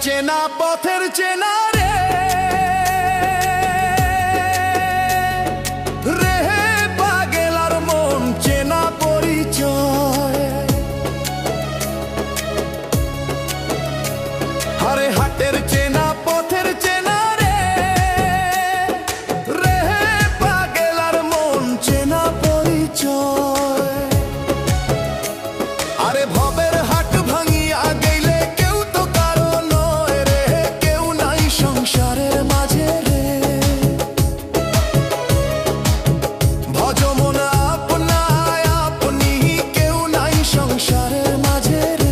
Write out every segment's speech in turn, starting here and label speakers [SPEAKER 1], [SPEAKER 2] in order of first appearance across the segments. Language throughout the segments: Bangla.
[SPEAKER 1] চেনা পথের চেনা রে রে পাগেলার মন চেনা পরিচয়। আরে হাটের চেনা পথের চেনা রে রে পাগেলার মন চেনা পরিচয়। আরে ভবের হাট ভাঙিয়া গেলে কেউ তো কারো নয় রে, কেউ নাই সংসারের মাঝে রে। ভজমন আপনায় আপনি, কেউ নাই সংসারের মাঝে রে।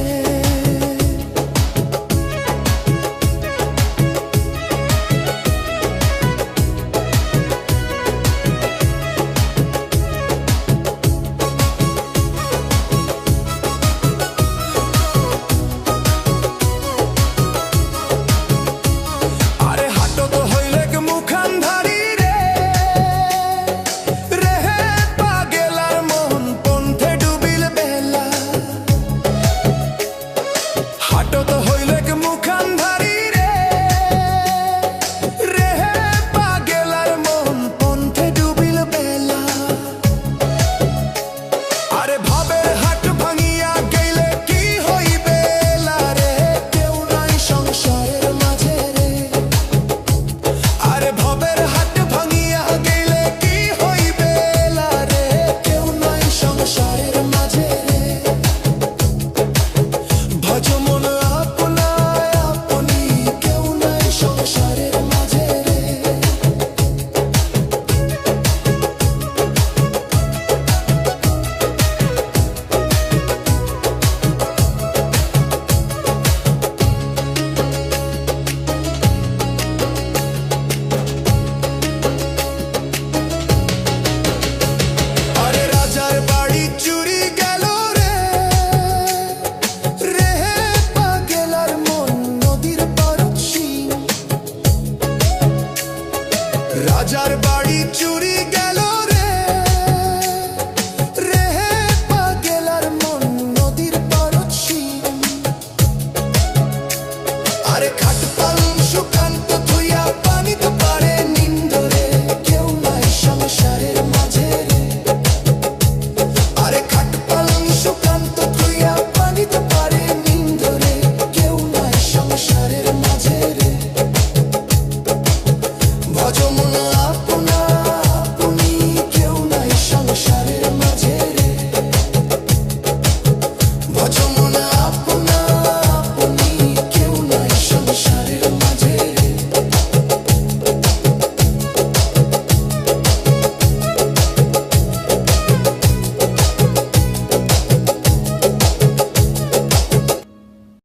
[SPEAKER 1] হাটো তো